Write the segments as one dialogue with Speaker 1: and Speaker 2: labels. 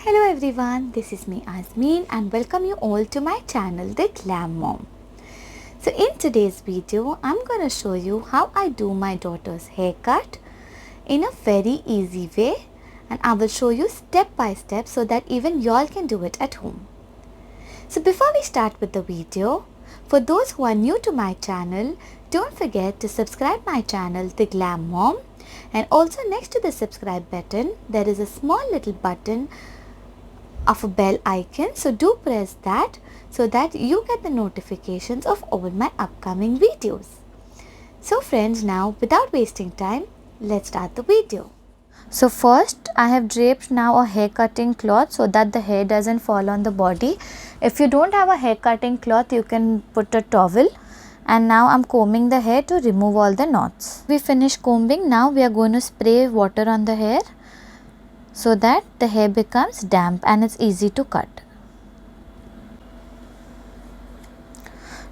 Speaker 1: Hello everyone, this is me Azmeen and welcome you all to my channel The Glam Mom. So in today's video, I'm going to show you how I do my daughter's haircut in a very easy way, and I will show you step by step so that even y'all can do it at home. So before we start with the video, for those who are new to my channel, don't forget to subscribe my channel The Glam Mom, and also next to the subscribe button there is a small little button of a bell icon, so do press that so that you get the notifications of all my upcoming videos. So friends, now without wasting time, let's start the video. So first I have draped now a hair cutting cloth so that the hair doesn't fall on the body. If you don't have a hair cutting cloth, you can put a towel. And now I'm combing the hair to remove all the knots. We finish combing. Now we are going to spray water on the hair so that the hair becomes damp and it's easy to cut.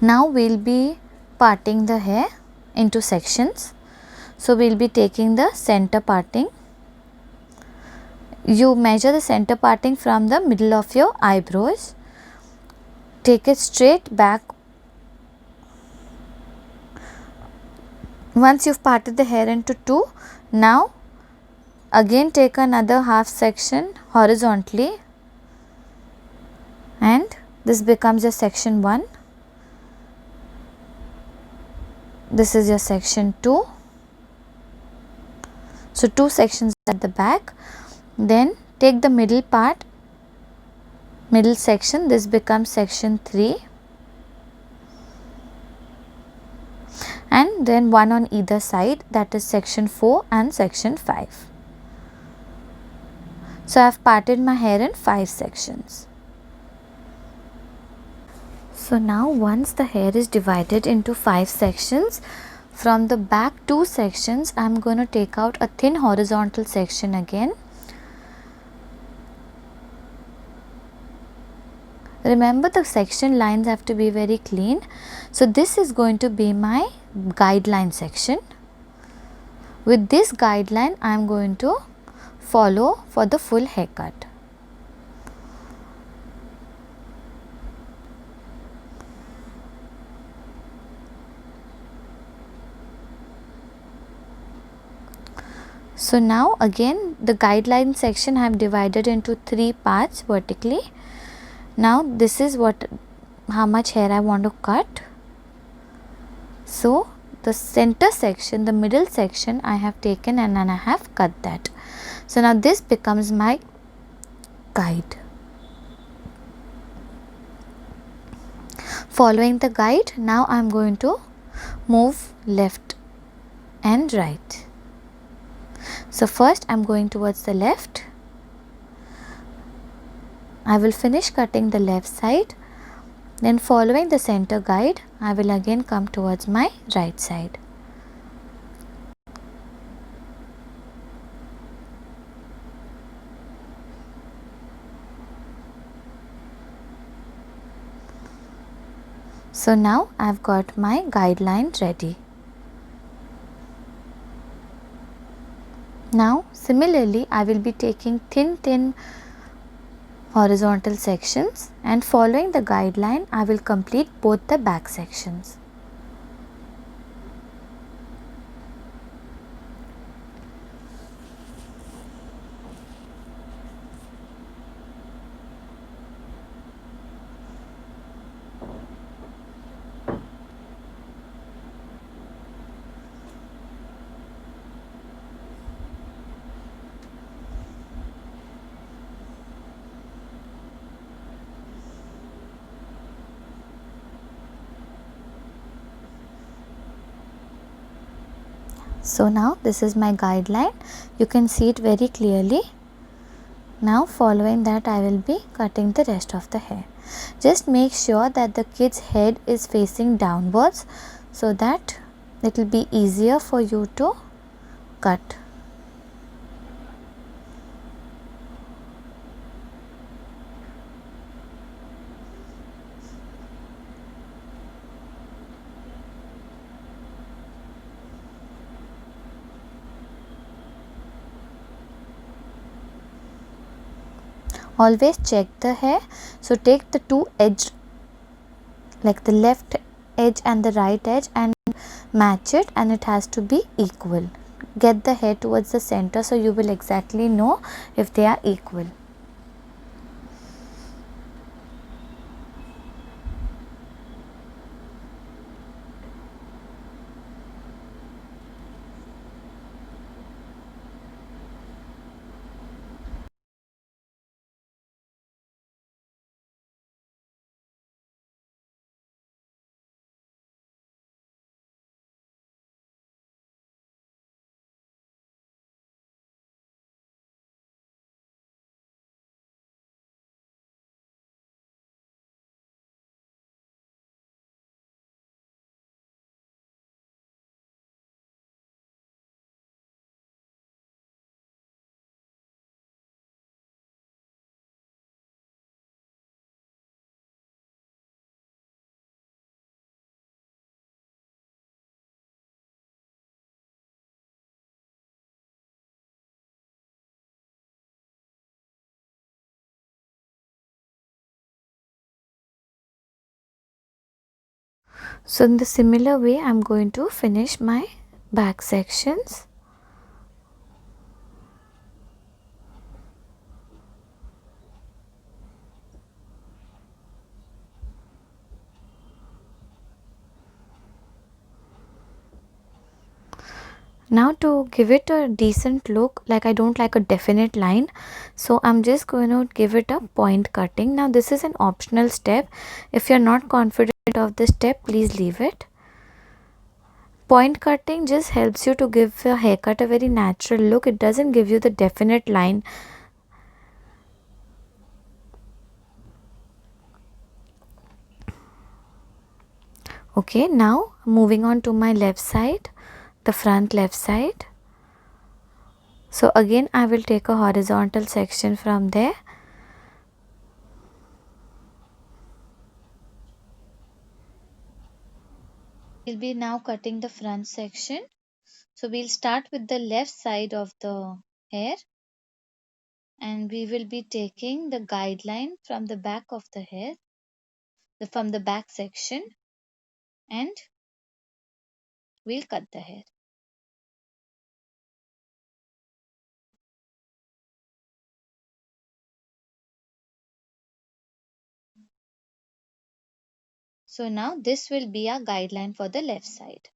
Speaker 1: Now we'll be parting the hair into sections. So we'll be taking the center parting. You measure the center parting from the middle of your eyebrows. Take it straight back. Once you've parted the hair into two, now again take another half section horizontally, and this becomes your section 1. This is your section 2. So two sections at the back. Then take the middle part, middle section, this becomes section 3, and then one on either side, that is section 4 and section 5. So I have parted my hair in 5 sections. So now once the hair is divided into 5 sections, from the back 2 sections I am going to take out a thin horizontal section again. Remember, the section lines have to be very clean. So this is going to be my guideline section. With this guideline I am going to follow for the full haircut. So now again the guideline section I have divided into 3 parts vertically. Now this is how much hair I want to cut. So the center section, the middle section I have taken and then I have cut that. So now this becomes my guide. Following the guide, now I am going to move left and right. So first I am going towards the left. I will finish cutting the left side. Then following the center guide, I will again come towards my right side. So now I have got my guideline ready. Now similarly I will be taking thin horizontal sections, and following the guideline I will complete both the back sections. So now this is my guideline. You can see it very clearly. Now following that I will be cutting the rest of the hair. Just make sure that the kid's head is facing downwards so that it will be easier for you to cut. Always check the hair. So take the two edge, like the left edge and the right edge, and match it, and it has to be equal. Get the hair towards the center so you will exactly know if they are equal. So in the similar way, I'm going to finish my back sections. Now to give it a decent look, like I don't like a definite line, so I'm just going to give it a point cutting. Now this is an optional step. If you're not confident of this step, please leave it. Point cutting just helps you to give the haircut a very natural look. It doesn't give you the definite line. Okay, now moving on to my left side, the front left side. So again I will take a horizontal section from there. We'll be now cutting the front section. So we'll start with the left side of the hair, and we will be taking the guideline from the back of the hair, from the back section, and we'll cut the hair. So now this will be our guideline for the left side.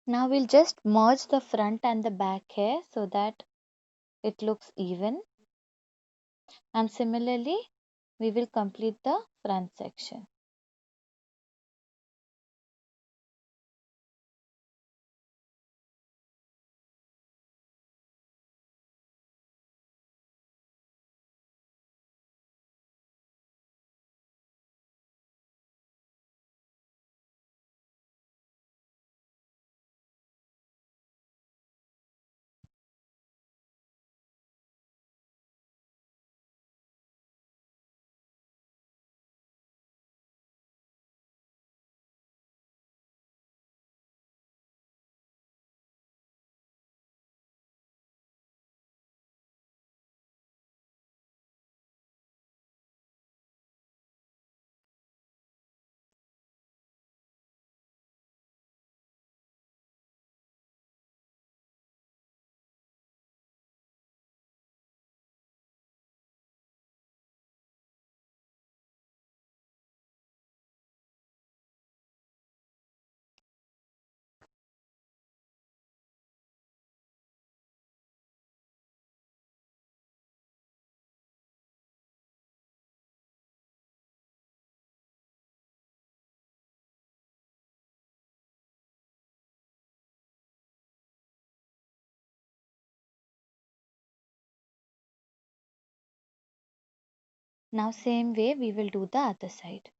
Speaker 1: Now we'll just merge the front and the back hair so that it looks even, and similarly we will complete the front section. Now same way we will do the other side.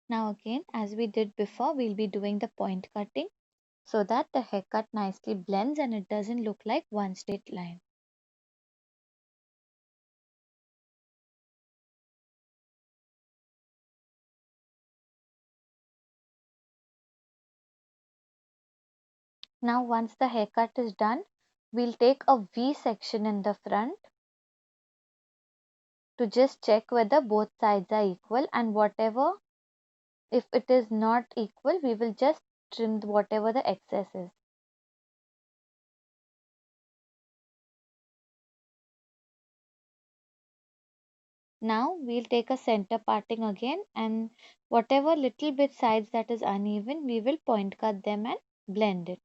Speaker 1: Now again, as we did before, we'll be doing the point cutting so that the haircut nicely blends and it doesn't look like one straight line. Now once the haircut is done, we'll take a V section in the front to just check whether both sides are equal, and whatever, if it is not equal, we will just trim whatever the excess is. Now we'll take a center parting again, and whatever little bit sides that is uneven, we will point cut them and blend it.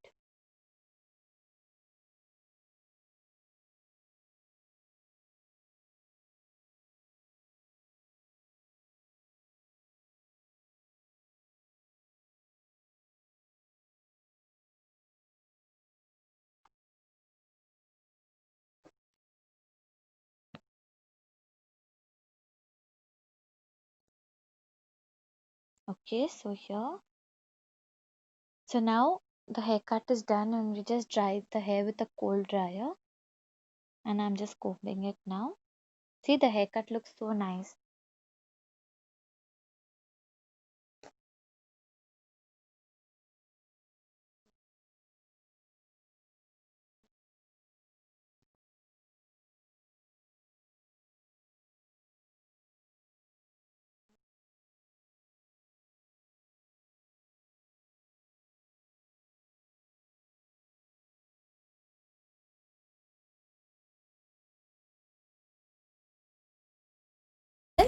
Speaker 1: Okay, so here. So now the haircut is done and we just dry the hair with a cold dryer, and I'm just combing it now. See, the haircut looks so nice.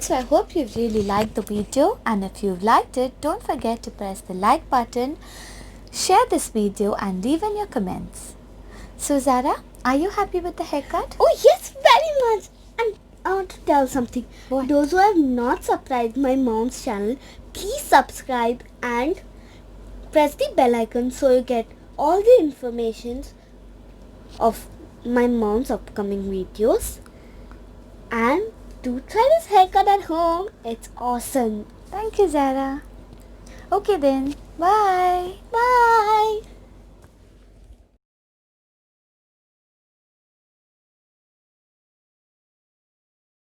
Speaker 1: So I hope you've really liked the video, and if you've liked it, don't forget to press the like button, share this video and leave in your comments. So Zara, are you happy with the haircut?
Speaker 2: Oh yes, very much. And I want to tell something.
Speaker 1: What?
Speaker 2: Those who have not subscribed my mom's channel, please subscribe and press the bell icon so you get all the informations of my mom's upcoming videos. And do try this haircut at home. It's awesome.
Speaker 1: Thank you, Zara. Okay then, bye.
Speaker 2: Bye.